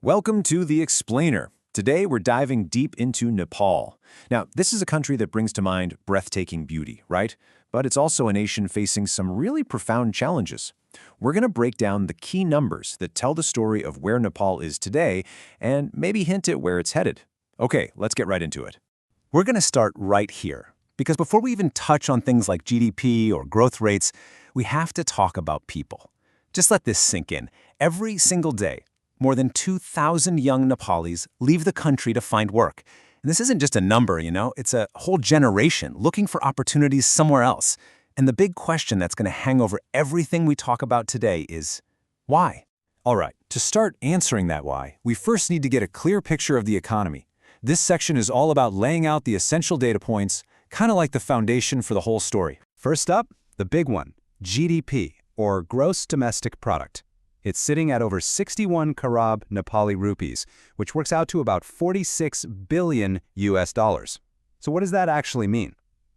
Welcome to The Explainer. Today we're diving deep into Nepal. Now, this is a country that brings to mind breathtaking beauty, right? But it's also a nation facing some really profound challenges. We're going to break down the key numbers that tell the story of where Nepal is today and maybe hint at where it's headed. Okay, let's get right into it. We're going to start right here, because before we even touch on things like GDP or growth rates, we have to talk about people. Just let this sink in. Every single day, more than 2,000 young Nepalis leave the country to find work. And this isn't just a number, it's a whole generation looking for opportunities somewhere else. And the big question that's going to hang over everything we talk about today is, why? All right, to start answering that why, we first need to get a clear picture of the economy. This section is all about laying out the essential data points, kind of like the foundation for the whole story. First up, the big one, GDP, or Gross Domestic Product. It's sitting at over 61 crore Nepali rupees, which works out to about 46 billion US dollars. So what does that actually mean?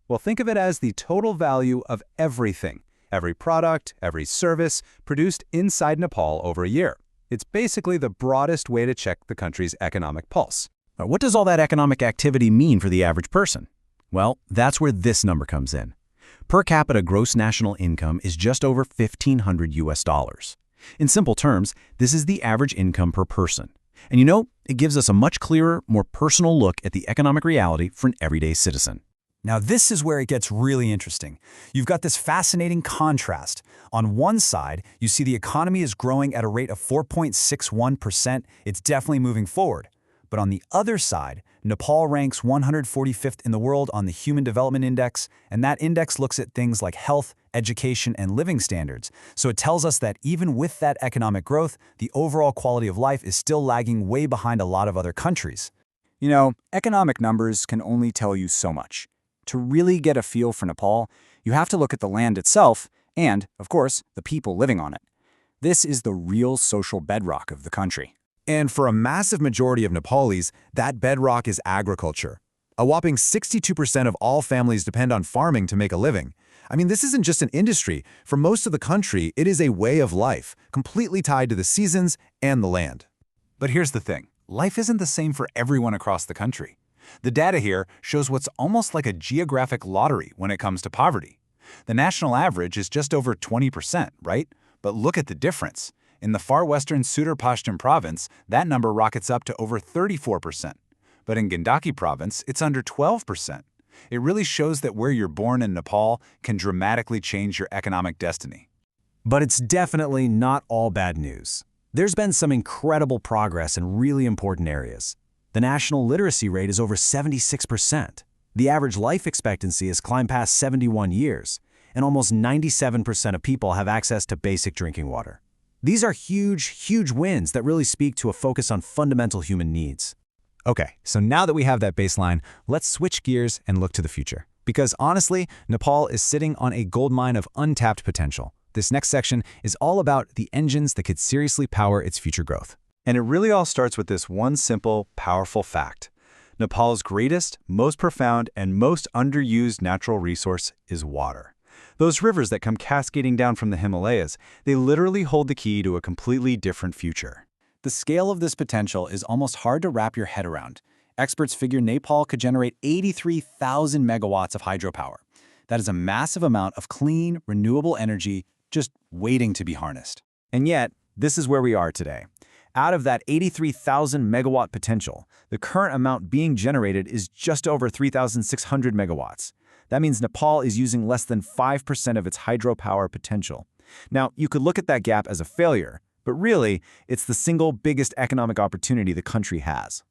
Well, think of it as the total value of everything, every product, every service produced inside Nepal over a year. It's basically the broadest way to check the country's economic pulse. What does all that economic activity mean for the average person? Well, that's where this number comes in. Per capita gross national income is just over 1,500 US dollars. In simple terms, this is the average income per person. And it gives us a much clearer, more personal look at the economic reality for an everyday citizen. Now this is where it gets really interesting. You've got this fascinating contrast. On one side, you see the economy is growing at a rate of 4.61%. It's definitely moving forward. But on the other side, Nepal ranks 145th in the world on the Human Development Index, and that index looks at things like health, education, and living standards. So it tells us that even with that economic growth, the overall quality of life is still lagging way behind a lot of other countries. Economic numbers can only tell you so much. To really get a feel for Nepal, you have to look at the land itself and, of course, the people living on it. This is the real social bedrock of the country. And for a massive majority of Nepalis, that bedrock is agriculture. A whopping 62% of all families depend on farming to make a living. I mean, this isn't just an industry. For most of the country, it is a way of life, completely tied to the seasons and the land. But here's the thing. Life isn't the same for everyone across the country. The data here shows what's almost like a geographic lottery when it comes to poverty. The national average is just over 20%, right? But look at the difference. In the far western Sutur Pashtun province, that number rockets up to over 34%. But in Gandaki province, it's under 12%. It really shows that where you're born in Nepal can dramatically change your economic destiny. But it's definitely not all bad news. There's been some incredible progress in really important areas. The national literacy rate is over 76%. The average life expectancy has climbed past 71 years, and almost 97% of people have access to basic drinking water. These are huge wins that really speak to a focus on fundamental human needs. Okay, so now that we have that baseline, let's switch gears and look to the future. Because honestly, Nepal is sitting on a goldmine of untapped potential. This next section is all about the engines that could seriously power its future growth. And it really all starts with this one simple, powerful fact. Nepal's greatest, most profound, and most underused natural resource is water. Those rivers that come cascading down from the Himalayas, they literally hold the key to a completely different future. The scale of this potential is almost hard to wrap your head around. Experts figure Nepal could generate 83,000 megawatts of hydropower. That is a massive amount of clean, renewable energy just waiting to be harnessed. And yet, this is where we are today. Out of that 83,000 megawatt potential, the current amount being generated is just over 3,600 megawatts. That means Nepal is using less than 5% of its hydropower potential. Now, you could look at that gap as a failure, but really, it's the single biggest economic opportunity the country has.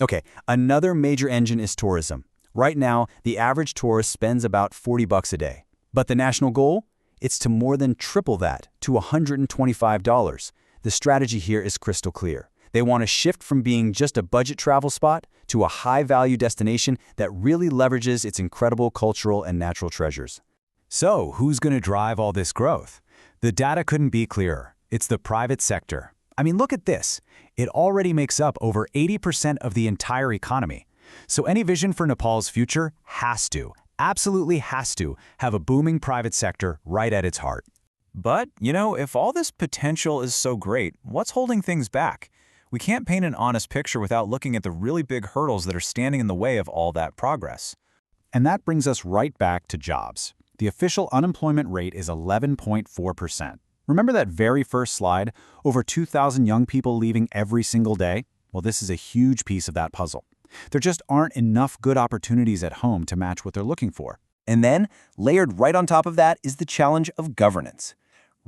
Okay, another major engine is tourism. Right now, the average tourist spends about $40 a day. But the national goal? It's to more than triple that, to $125. The strategy here is crystal clear. They want to shift from being just a budget travel spot to a high-value destination that really leverages its incredible cultural and natural treasures. So, who's going to drive all this growth? The data couldn't be clearer. It's the private sector. I mean, look at this. It already makes up over 80% of the entire economy. So any vision for Nepal's future absolutely has to, have a booming private sector right at its heart. But, if all this potential is so great, what's holding things back? We can't paint an honest picture without looking at the really big hurdles that are standing in the way of all that progress. And that brings us right back to jobs. The official unemployment rate is 11.4%. Remember that very first slide? Over 2,000 young people leaving every single day? Well, this is a huge piece of that puzzle. There just aren't enough good opportunities at home to match what they're looking for. And then, layered right on top of that is the challenge of governance.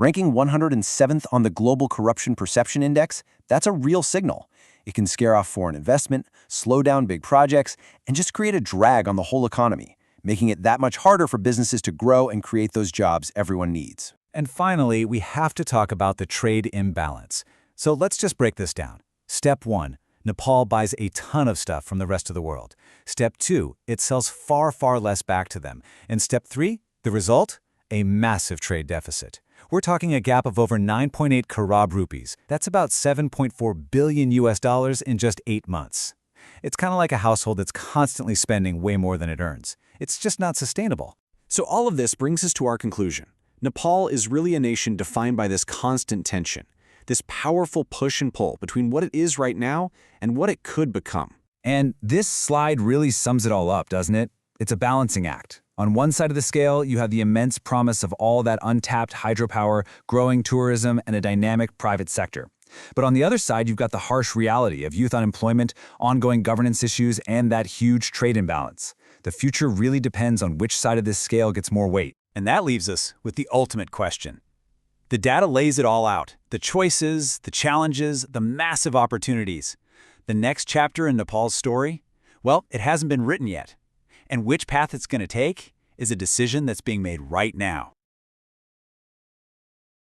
Ranking 107th on the Global Corruption Perception Index, that's a real signal. It can scare off foreign investment, slow down big projects, and just create a drag on the whole economy, making it that much harder for businesses to grow and create those jobs everyone needs. And finally, we have to talk about the trade imbalance. So let's just break this down. Step 1. Nepal buys a ton of stuff from the rest of the world. Step 2. It sells far, far less back to them. And Step 3. The result? A massive trade deficit. We're talking a gap of over 9.8 crore rupees. That's about $7.4 billion in just 8 months. It's kind of like a household that's constantly spending way more than it earns. It's just not sustainable. So all of this brings us to our conclusion. Nepal is really a nation defined by this constant tension, this powerful push and pull between what it is right now and what it could become. And this slide really sums it all up, doesn't it? It's a balancing act. On one side of the scale, you have the immense promise of all that untapped hydropower, growing tourism, and a dynamic private sector. But on the other side, you've got the harsh reality of youth unemployment, ongoing governance issues, and that huge trade imbalance. The future really depends on which side of this scale gets more weight. And that leaves us with the ultimate question. The data lays it all out. The choices, the challenges, the massive opportunities. The next chapter in Nepal's story? Well, it hasn't been written yet. And which path it's going to take is a decision that's being made right now.